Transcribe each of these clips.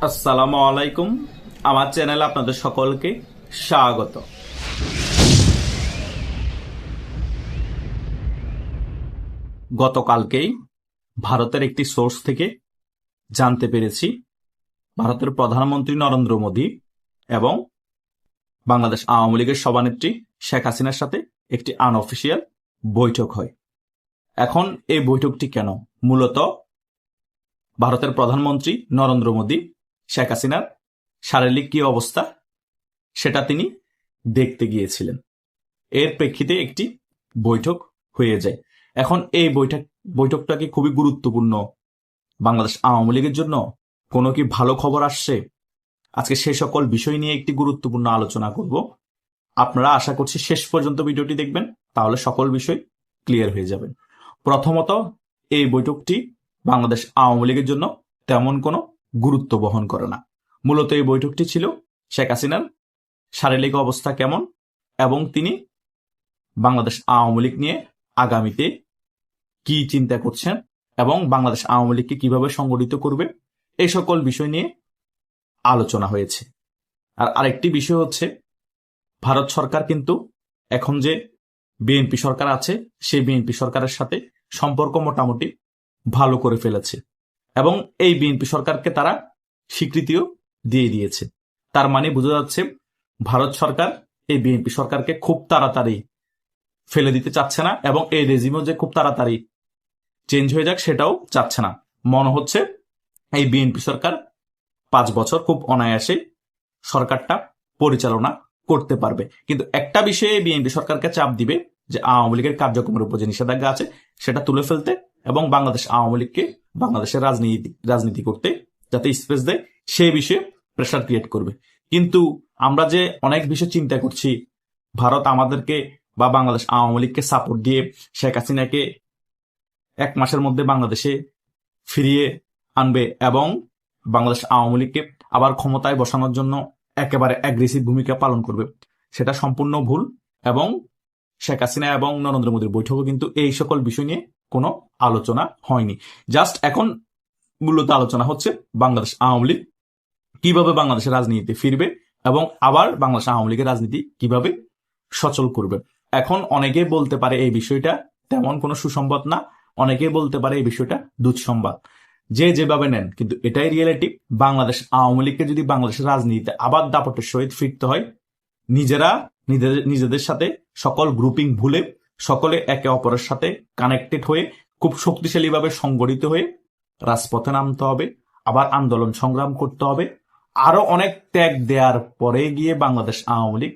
আসসালামু আলাইকুম। আমার চ্যানেলে আপনাদের সকলকে স্বাগত। গতকালকেই ভারতের একটি সোর্স থেকে জানতে পেরেছি ভারতের প্রধানমন্ত্রী নরেন্দ্র মোদী এবং বাংলাদেশ আওয়ামী লীগের সভানেত্রী শেখ হাসিনার সাথে একটি আনঅফিসিয়াল বৈঠক হয়। এখন এই বৈঠকটি কেন? মূলত ভারতের প্রধানমন্ত্রী নরেন্দ্র মোদী শেখ হাসিনার শারীরিক কি অবস্থা সেটা তিনি দেখতে গিয়েছিলেন। এর প্রেক্ষিতে একটি বৈঠক হয়ে যায়। এখন এই বৈঠকটা কি খুবই গুরুত্বপূর্ণ বাংলাদেশ আওয়ামী লীগের জন্য? কোনো কি ভালো খবর আসছে? আজকে সে সকল বিষয় নিয়ে একটি গুরুত্বপূর্ণ আলোচনা করব। আপনারা আশা করছি শেষ পর্যন্ত ভিডিওটি দেখবেন, তাহলে সকল বিষয় ক্লিয়ার হয়ে যাবেন। প্রথমত, এই বৈঠকটি বাংলাদেশ আওয়ামী লীগের জন্য তেমন কোনো গুরুত্ব বহন করে না। মূলত এই বৈঠকটি ছিল শেখ হাসিনার শারীরিক অবস্থা কেমন এবং তিনি বাংলাদেশ আওয়ামী লীগ নিয়ে আগামীতে কি চিন্তা করছেন এবং বাংলাদেশ আওয়ামী লীগকে কিভাবে সংগঠিত করবে, এই সকল বিষয় নিয়ে আলোচনা হয়েছে। আর আরেকটি বিষয় হচ্ছে, ভারত সরকার কিন্তু এখন যে বিএনপি সরকার আছে সেই বিএনপি সরকারের সাথে সম্পর্ক মোটামুটি ভালো করে ফেলেছে এবং এই বিএনপি সরকারকে তারা স্বীকৃতিও দিয়ে দিয়েছে। তার মানে বোঝা যাচ্ছে ভারত সরকার এই বিএনপি সরকারকে খুব তাড়াতাড়ি ফেলে দিতে চাচ্ছে না এবং এই রেজিমও যে খুব তাড়াতাড়ি চেঞ্জ হয়ে যাক সেটাও চাচ্ছে না। মনে হচ্ছে এই বিএনপি সরকার 5 বছর খুব অনায়াসে সরকারটা পরিচালনা করতে পারবে। কিন্তু একটা বিষয়ে বিএনপি সরকারকে চাপ দিবে যে আওয়ামী লীগের কার্যক্রমের উপর যে নিষেধাজ্ঞা আছে সেটা তুলে ফেলতে এবং বাংলাদেশ আওয়ামী লীগকে বাংলাদেশের রাজনীতি করতে যাতে স্পেস দেয় সেই বিষয়ে প্রেশার ক্রিয়েট করবে। কিন্তু আমরা যে অনেক বিষয় চিন্তা করছি, ভারত আমাদেরকে বা বাংলাদেশ আওয়ামী লীগকে সাপোর্ট দিয়ে শেখ হাসিনাকে 1 মাসের মধ্যে বাংলাদেশে ফিরিয়ে আনবে এবং বাংলাদেশ আওয়ামী লীগকে আবার ক্ষমতায় বসানোর জন্য একেবারে অ্যাগ্রেসিভ ভূমিকা পালন করবে, সেটা সম্পূর্ণ ভুল। এবং শেখ হাসিনা এবং নরেন্দ্র মোদীর বৈঠকও কিন্তু এই সকল বিষয় নিয়ে কোনো আলোচনা হয়নি। জাস্ট এখন মূলত আলোচনা হচ্ছে বাংলাদেশ আওয়ামী লীগ কিভাবে বাংলাদেশের রাজনীতিতে ফিরবে এবং আবার বাংলাদেশ আওয়ামী লীগের রাজনীতি কিভাবে সচল করবে। এখন অনেকে বলতে পারে এই বিষয়টা তেমন কোনো সুসংবাদ না, অনেকে বলতে পারে এই বিষয়টা দুঃসংবাদ, যে যেভাবে নেন, কিন্তু এটাই রিয়েলিটি। বাংলাদেশ আওয়ামী লীগকে যদি বাংলাদেশের রাজনীতিতে আবার দাপটের সহিত ফিরতে হয়, নিজেদের সাথে সকল গ্রুপিং ভুলে সকলে একে অপরের সাথে কানেক্টেড হয়ে খুব শক্তিশালীভাবে সংগঠিত হয়ে রাজপথে নামতে হবে, আবার আন্দোলন সংগ্রাম করতে হবে। আরো অনেক ত্যাগ দেওয়ার পরে গিয়ে বাংলাদেশ আওয়ামী লীগ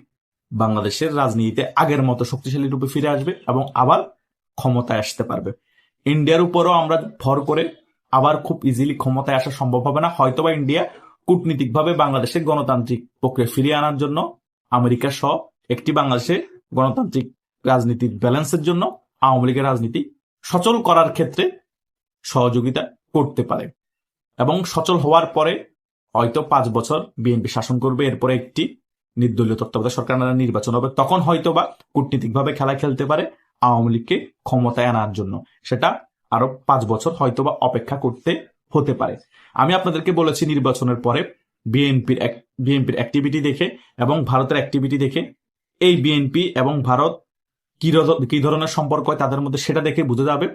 বাংলাদেশের রাজনীতিতে আগের মতো শক্তিশালী রূপে ফিরে আসবে এবং আবার ক্ষমতায় আসতে পারবে। ইন্ডিয়ার উপরও আমরা ভর করে আবার খুব ইজিলি ক্ষমতায় আসা সম্ভব হবে না। হয়তোবা ইন্ডিয়া কূটনীতিকভাবে বাংলাদেশের গণতান্ত্রিক প্রক্রিয়া ফিরিয়ে আনার জন্য আমেরিকা সহ একটি বাংলাদেশের গণতান্ত্রিক রাজনীতির ব্যালেন্সের জন্য আওয়ামী লীগের রাজনীতি সচল করার ক্ষেত্রে সহযোগিতা করতে পারে এবং সচল হওয়ার পরে হয়তো 5 বছর বিএনপি শাসন করবে, এরপরে একটি নির্দলীয় তত্ত্বাবধায়ক সরকার নির্বাচন হবে, তখন হয়তোবা কূটনীতিকভাবে খেলা খেলতে পারে আওয়ামী লীগকে ক্ষমতায় আনার জন্য। সেটা আরো 5 বছর হয়তোবা অপেক্ষা করতে হতে পারে। আমি আপনাদেরকে বলেছি নির্বাচনের পরে বিএনপির অ্যাক্টিভিটি দেখে এবং ভারতের অ্যাক্টিভিটি দেখে এই বিএনপি এবং ভারত কি ধরনের সম্পর্ক হয় তাদের মধ্যে, সেটা দেখে বোঝা যাবে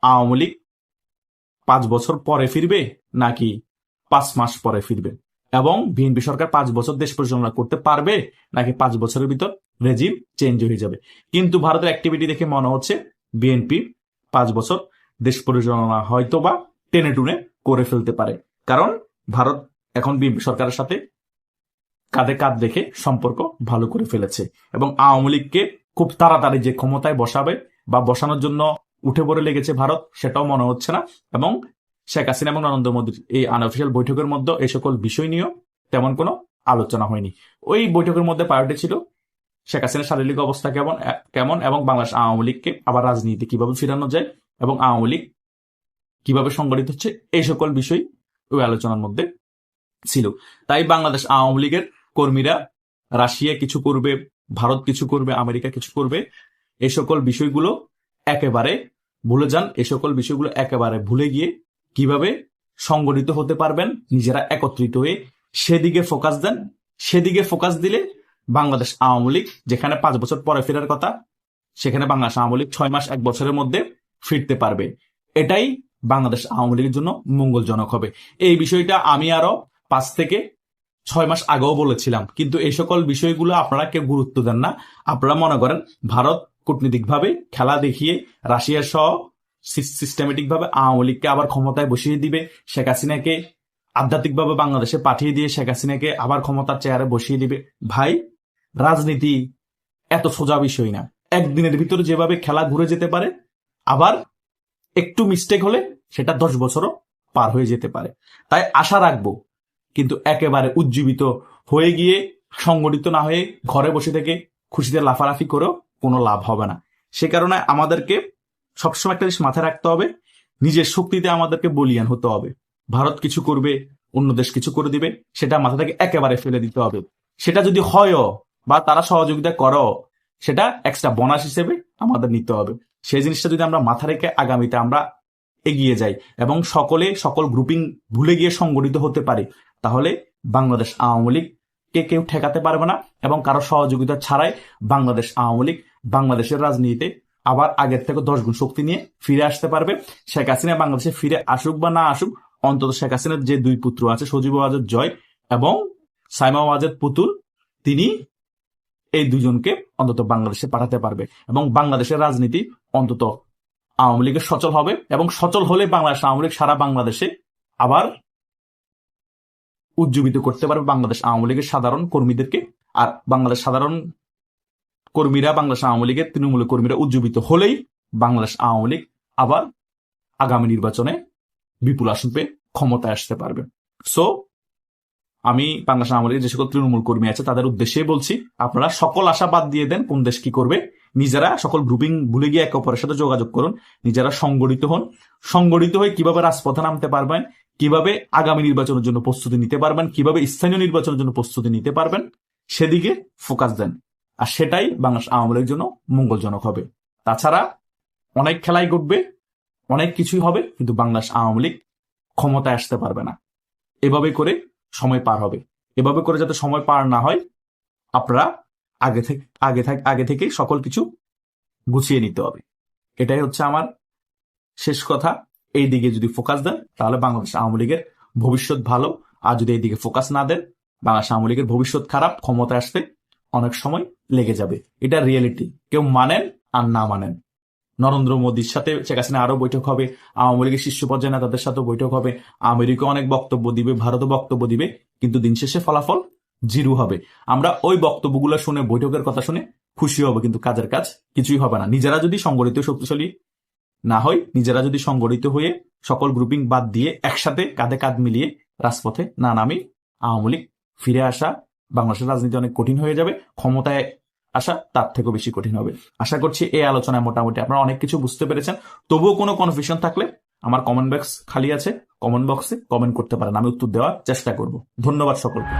আওয়ামী লীগ 5 বছর পরে ফিরবে নাকি 5 মাস পরে ফিরবে এবং বিএনপি সরকার 5 বছর দেশ পরিচালনা করতে পারবে নাকি 5 বছরের ভিতর রেজিম চেঞ্জ হয়ে যাবে। কিন্তু ভারতের অ্যাক্টিভিটি দেখে মনে হচ্ছে বিএনপি 5 বছর দেশ পরিচালনা হয়তো বা টেনে টুনে করে ফেলতে পারে, কারণ ভারত এখন বিএনপি সরকারের সাথে কাঁধে কাঁধ রেখে সম্পর্ক ভালো করে ফেলেছে এবং আওয়ামী লীগকে খুব তাড়াতাড়ি যে ক্ষমতায় বসাবে বা বসানোর জন্য উঠে পড়ে লেগেছে ভারত, সেটাও মনে হচ্ছে না। এবং শেখ হাসিনা এবং নরেন্দ্র মোদীর এই আনঅফিসিয়াল বৈঠকের মধ্যে এই সকল বিষয় নিয়েও তেমন কোনো আলোচনা হয়নি। ওই বৈঠকের মধ্যে প্রায়োরিটি ছিল শেখ হাসিনার শারীরিক অবস্থা কেমন এবং বাংলাদেশ আওয়ামী লীগকে আবার রাজনীতি কিভাবে ফিরানো যায় এবং আওয়ামী লীগ কিভাবে সংগঠিত হচ্ছে, এই সকল বিষয় ওই আলোচনার মধ্যে ছিল। তাই বাংলাদেশ আওয়ামী লীগের কর্মীরা রাশিয়া কিছু করবে, ভারত কিছু করবে, আমেরিকা কিছু করবে, এই সকল বিষয়গুলো একেবারে ভুলে যান। এই সকল বিষয়গুলো একেবারে ভুলে গিয়ে কিভাবে সংগঠিত হতে পারবেন, নিজেরা একত্রিত হয়ে সেদিকে ফোকাস দেন। সেদিকে ফোকাস দিলে বাংলাদেশ আওয়ামী লীগ যেখানে 5 বছর পরে ফেরার কথা, সেখানে বাংলাদেশ আওয়ামী লীগ 6 মাস 1 বছরের মধ্যে ফিরতে পারবে। এটাই বাংলাদেশ আওয়ামী লীগের জন্য মঙ্গলজনক হবে। এই বিষয়টা আমি আরো 5 থেকে 6 মাস আগেও বলেছিলাম, কিন্তু এই সকল বিষয়গুলো আপনারা কেউ গুরুত্ব দেন না। আপনারা মনে করেন ভারত কূটনীতিকভাবে খেলা দেখিয়ে রাশিয়া সহ সিস্টেমেটিক ভাবে আওয়ামী লীগকে আবার ক্ষমতায় বসিয়ে দিবে, শেখ হাসিনাকে আধ্যাত্মিকভাবে বাংলাদেশে পাঠিয়ে দিয়ে শেখ হাসিনাকে আবার ক্ষমতার চেয়ারে বসিয়ে দিবে। ভাই, রাজনীতি এত সোজা বিষয় না। একদিনের ভিতরে যেভাবে খেলা ঘুরে যেতে পারে, আবার একটু মিস্টেক হলে সেটা 10 বছরও পার হয়ে যেতে পারে। তাই আশা রাখবো, কিন্তু একেবারে উজ্জীবিত হয়ে গিয়ে সংগঠিত না হয়ে ঘরে বসে থেকে খুশিতে লাফালাফি করেও কোনো লাভ হবে না। সে কারণে আমাদেরকে সবসময় একটা জিনিস মাথায় রাখতে হবে, নিজের শক্তিতে আমাদেরকে বলিয়ান হতে হবে। ভারত কিছু করবে, অন্য দেশ কিছু করে দিবে, সেটা মাথা থেকে একেবারে ফেলে দিতে হবে। সেটা যদি হয়ও বা তারা সহযোগিতা করো, সেটা এক্সট্রা বোনাস হিসেবে আমাদের নিতে হবে। সেই জিনিসটা যদি আমরা মাথা রেখে আগামীতে আমরা এগিয়ে যাই এবং সকল গ্রুপিং ভুলে গিয়ে সংগঠিত হতে পারি, তাহলে বাংলাদেশ আওয়ামী লীগকে কেউ ঠেকাতে পারবে না এবং কারো সহযোগিতা ছাড়াই বাংলাদেশ আওয়ামী লীগ বাংলাদেশের রাজনীতিতে আবার আগের থেকে 10 গুণ শক্তি নিয়ে ফিরে আসতে পারবে। শেখ হাসিনা বাংলাদেশে ফিরে আসুক বা না আসুক, অন্তত শেখ হাসিনার যে 2 পুত্র আছে, সজীব ওয়াজেদ জয় এবং সাইমা ওয়াজেদ পুতুল, তিনি এই দুজনকে অন্তত বাংলাদেশে পাঠাতে পারবে এবং বাংলাদেশের রাজনীতি অন্তত আওয়ামী লীগের সচল হবে এবং সচল হলে বাংলাদেশ আওয়ামী লীগ সারা বাংলাদেশে আবার উজ্জীবিত করতে পারবে বাংলাদেশ আওয়ামী লীগের সাধারণ কর্মীদেরকে। আর বাংলাদেশ সাধারণ কর্মীরা, বাংলাদেশ আওয়ামী লীগের তৃণমূল কর্মীরা উজ্জীবিত হলেই বাংলাদেশ আওয়ামী লীগ আবার আগামী নির্বাচনে বিপুল আসন পেয়ে ক্ষমতায় আসতে পারবে। সো আমি বাংলাদেশ আওয়ামী লীগের যে সকল তৃণমূল কর্মী আছে তাদের উদ্দেশ্যে বলছি, আপনারা সকল আশা বাদ দিয়ে দেন কোন দেশ কি করবে। নিজেরা সকল গ্রুপিং ভুলে গিয়ে একে অপরের সাথে যোগাযোগ করুন, নিজেরা সংগঠিত হন। সংগঠিত হয়ে কিভাবে রাজপথে নামতে পারবেন, কিভাবে আগামী নির্বাচনের জন্য প্রস্তুতি নিতে পারবেন, কিভাবে স্থানীয় নির্বাচনের জন্য প্রস্তুতি নিতে পারবেন, সেদিকে ফোকাস দেন। আর সেটাই বাংলাদেশ আওয়ামী লীগের জন্য মঙ্গলজনক হবে। তাছাড়া অনেক খেলাই ঘটবে, অনেক কিছুই হবে, কিন্তু বাংলাদেশ আওয়ামী লীগ ক্ষমতায় আসতে পারবে না। এভাবে করে সময় পার হবে। এভাবে করে যাতে সময় পার না হয়, আপনারা আগে থেকে সকল কিছু গুছিয়ে নিতে হবে। এটাই হচ্ছে আমার শেষ কথা। এই দিকে যদি ফোকাস দেন তাহলে বাংলাদেশ আওয়ামী লীগের ভবিষ্যৎ ভালো, আর যদি এই দিকে ফোকাস না দেন বাংলাদেশ আওয়ামী লীগের ভবিষ্যৎ খারাপ, ক্ষমতায় আসতে অনেক সময় লেগে যাবে। এটা রিয়েলিটি, কেউ মানেন আর না মানেন। নরেন্দ্র মোদীর সাথে শেখ হাসিনা আরো বৈঠক হবে, আওয়ামী লীগের শীর্ষ পর্যায়ে নেতাদের সাথে বৈঠক হবে, আমেরিকা অনেক বক্তব্য দিবে, ভারতও বক্তব্য দিবে, কিন্তু দিন শেষে ফলাফল জিরো হবে। আমরা ওই বক্তব্যগুলো শুনে, বৈঠকের কথা শুনে খুশি হবো, কিন্তু কাজের কাজ কিছুই হবে না। নিজেরা যদি সংগঠিত শক্তিশালী না হয়, নিজেরা যদি সংগঠিত হয়ে সকল গ্রুপিং বাদ দিয়ে একসাথে কাঁধে কাঁধ মিলিয়ে রাজপথে না নামি, আওয়ামী লীগ ফিরে আসা বাংলাদেশের রাজনীতি অনেক কঠিন হয়ে যাবে, ক্ষমতায় আসা তার থেকেও বেশি কঠিন হবে। আশা করছি এই আলোচনায় মোটামুটি আপনারা অনেক কিছু বুঝতে পেরেছেন। তবুও কোনো কনফিউশন থাকলে আমার কমেন্ট বক্স খালি আছে, কমেন্ট বক্সে কমেন্ট করতে পারেন, আমি উত্তর দেওয়ার চেষ্টা করব। ধন্যবাদ সকলকে।